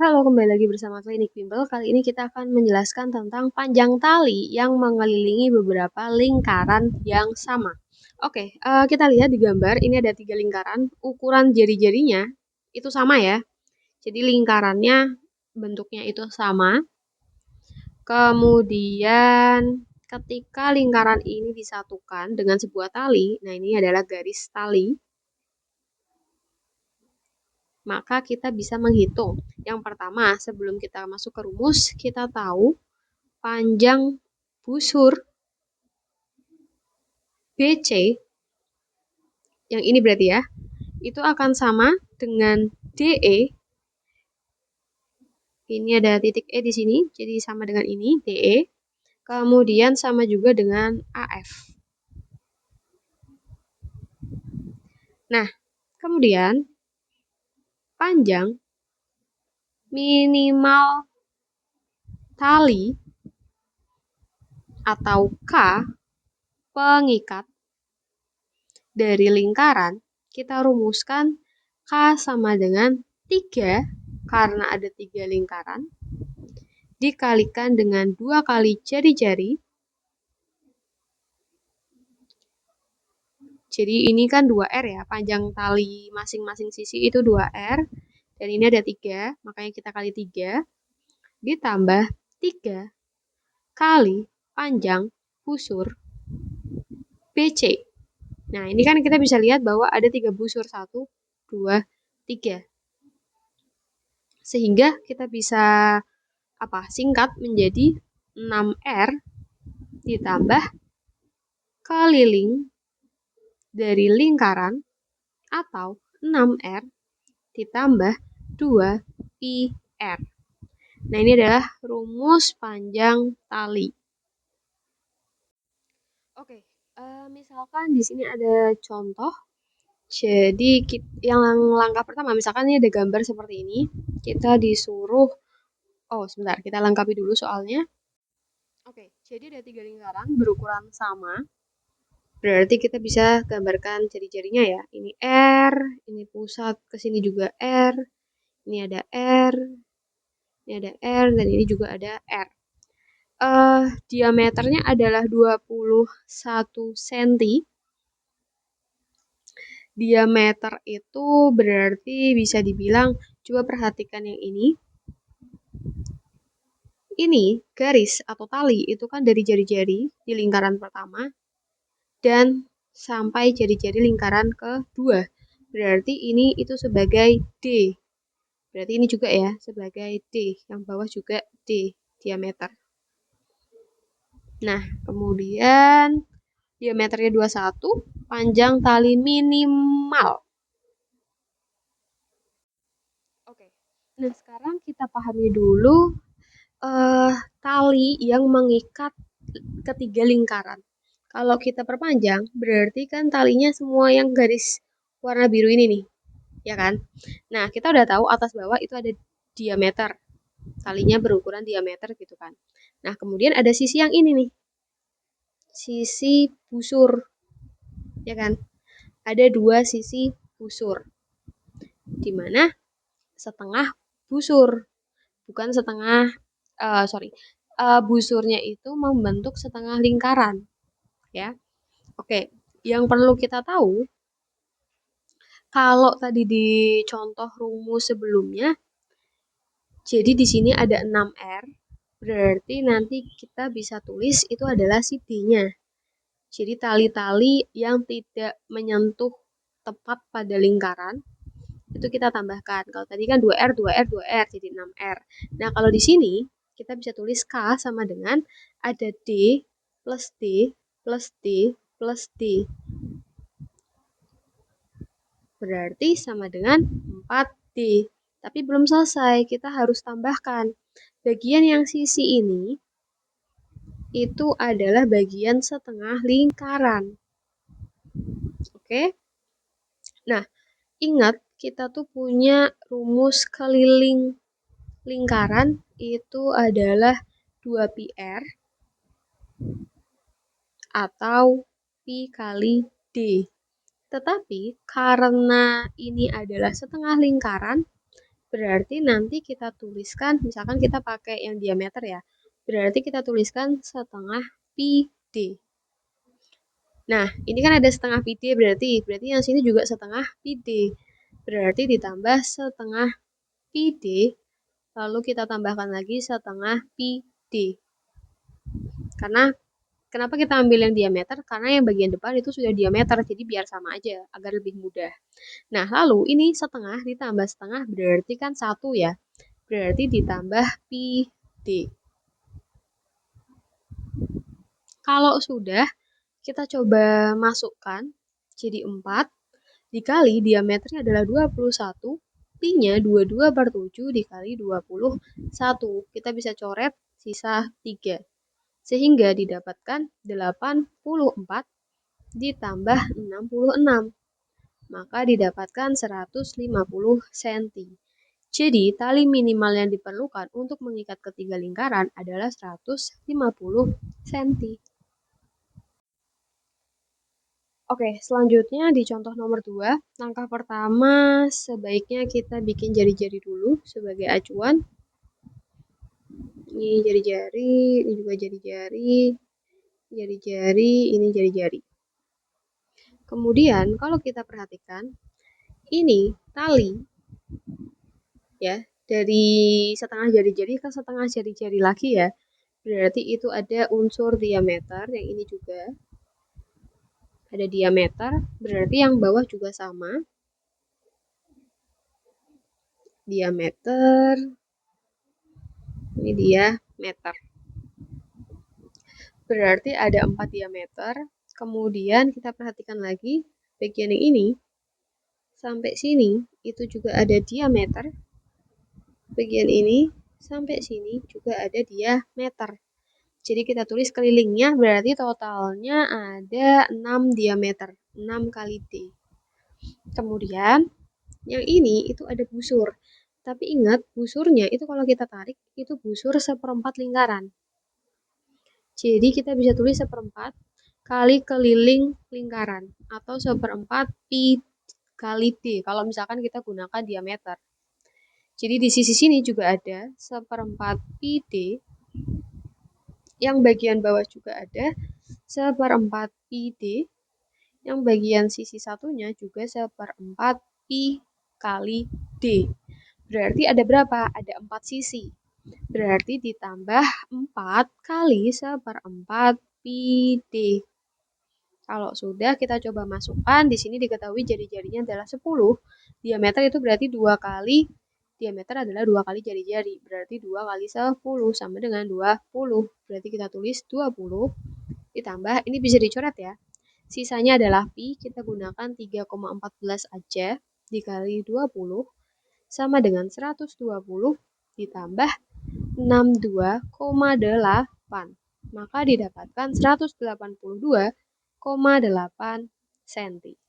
Halo, kembali lagi bersama Klinik Bimbel. Kali ini kita akan menjelaskan tentang panjang tali yang mengelilingi beberapa lingkaran yang sama. Oke, kita lihat di gambar, ini ada 3 lingkaran, ukuran jari-jarinya itu sama ya. Jadi lingkarannya bentuknya itu sama. Kemudian ketika lingkaran ini disatukan dengan sebuah tali, nah ini adalah garis tali, maka kita bisa menghitung. Yang pertama, sebelum kita masuk ke rumus, kita tahu panjang busur BC, yang ini berarti ya, itu akan sama dengan DE. Ini ada titik E di sini, jadi sama dengan ini, DE. Kemudian sama juga dengan AF. Nah, kemudian panjang minimal tali atau K pengikat dari lingkaran, kita rumuskan K sama dengan 3 karena ada 3 lingkaran dikalikan dengan 2 kali jari-jari. Jadi ini kan 2R ya, panjang tali masing-masing sisi itu 2R. Dan ini ada 3, makanya kita kali 3. Ditambah 3 kali panjang busur BC. Nah, ini kan kita bisa lihat bahwa ada 3 busur, 1, 2, 3. Sehingga kita bisa singkat menjadi 6R ditambah keliling dari lingkaran atau 6R ditambah 2πR. Nah, ini adalah rumus panjang tali. Oke, misalkan di sini ada contoh. Jadi yang langkah pertama, misalkan ini ada gambar seperti ini, kita disuruh, sebentar, kita lengkapi dulu soalnya. Oke, jadi ada 3 lingkaran berukuran sama. Berarti kita bisa gambarkan jari-jarinya ya. Ini R, ini pusat ke sini juga R, ini ada R, ini ada R, dan ini juga ada R. Diameternya adalah 21 cm. Diameter itu berarti bisa dibilang, coba perhatikan yang ini. Ini garis atau tali itu kan dari jari-jari di lingkaran pertama dan sampai jari-jari lingkaran kedua. Berarti ini itu sebagai D. Berarti ini juga ya sebagai D. Yang bawah juga D diameter. Nah, kemudian diameternya 21, panjang tali minimal. Oke. Nah, sekarang kita pahami dulu tali yang mengikat ketiga lingkaran. Kalau kita perpanjang, berarti kan talinya semua yang garis warna biru ini nih, ya kan? Nah, kita udah tahu atas bawah itu ada diameter. Talinya berukuran diameter gitu kan. Nah, kemudian ada sisi yang ini nih. Sisi busur, ya kan? Ada 2 sisi busur. Di mana setengah busur, bukan setengah, busurnya itu membentuk setengah lingkaran, ya. Oke, yang perlu kita tahu, kalau tadi di contoh rumus sebelumnya, jadi di sini ada 6R, berarti nanti kita bisa tulis itu adalah si D-nya. Jadi tali-tali yang tidak menyentuh tepat pada lingkaran, itu kita tambahkan. Kalau tadi kan 2R, 2R, 2R, jadi 6R. Nah, kalau di sini, kita bisa tulis K sama dengan ada D plus D plus D plus D. Berarti sama dengan 4D. Tapi belum selesai, kita harus tambahkan. Bagian yang sisi ini, itu adalah bagian setengah lingkaran. Oke? Nah, ingat kita tuh punya rumus keliling lingkaran itu adalah 2πR atau Pi kali D. Tetapi karena ini adalah setengah lingkaran, Berarti nanti kita tuliskan, misalkan kita pakai yang diameter ya, berarti kita tuliskan setengah pi d. Nah, ini kan ada setengah pi d berarti yang sini juga setengah pi d. Berarti ditambah setengah pi d, lalu kita tambahkan lagi setengah pi d. Karena kenapa kita ambil yang diameter? Karena yang bagian depan itu sudah diameter, jadi biar sama aja, agar lebih mudah. Nah, lalu ini setengah ditambah setengah berarti kan 1 ya. Berarti ditambah pi d. Kalau sudah, kita coba masukkan jadi 4 dikali diameternya adalah 21, pi-nya 22/7 dikali 21. Kita bisa coret sisa 3. Sehingga didapatkan 84 ditambah 66. Maka didapatkan 150 cm. Jadi, tali minimal yang diperlukan untuk mengikat ketiga lingkaran adalah 150 cm. Oke, selanjutnya di contoh nomor 2, langkah pertama sebaiknya kita bikin jari-jari dulu sebagai acuan. Ini jari-jari, ini juga jari-jari, jari-jari, ini jari-jari. Kemudian kalau kita perhatikan, ini tali ya, dari setengah jari-jari ke setengah jari-jari lagi ya. Berarti itu ada unsur diameter, yang ini juga ada diameter, berarti yang bawah juga sama. Diameter, ini dia meter. Berarti ada 4 diameter. Kemudian kita perhatikan lagi bagian yang ini sampai sini itu juga ada diameter. Bagian ini sampai sini juga ada diameter. Jadi kita tulis kelilingnya berarti totalnya ada 6 diameter. 6 kali D. Kemudian yang ini itu ada busur. Tapi ingat busurnya itu kalau kita tarik itu busur 1/4 lingkaran. Jadi kita bisa tulis 1/4 kali keliling lingkaran atau 1/4 pi kali d kalau misalkan kita gunakan diameter. Jadi di sisi sini juga ada 1/4 pi d, yang bagian bawah juga ada 1/4 pi d, yang bagian sisi satunya juga 1/4 pi kali d. Berarti ada berapa? Ada 4 sisi. Berarti ditambah 4 kali 1/4 pi d. Kalau sudah kita coba masukkan, di sini diketahui jari-jarinya adalah 10. Diameter itu berarti 2 kali, diameter adalah 2 kali jari-jari. Berarti 2 kali 10 sama dengan 20. Berarti kita tulis 20 ditambah, ini bisa dicoret ya. Sisanya adalah pi, kita gunakan 3,14 aja dikali 20 sama dengan 120 ditambah 62,8. Maka didapatkan 182,8 cm.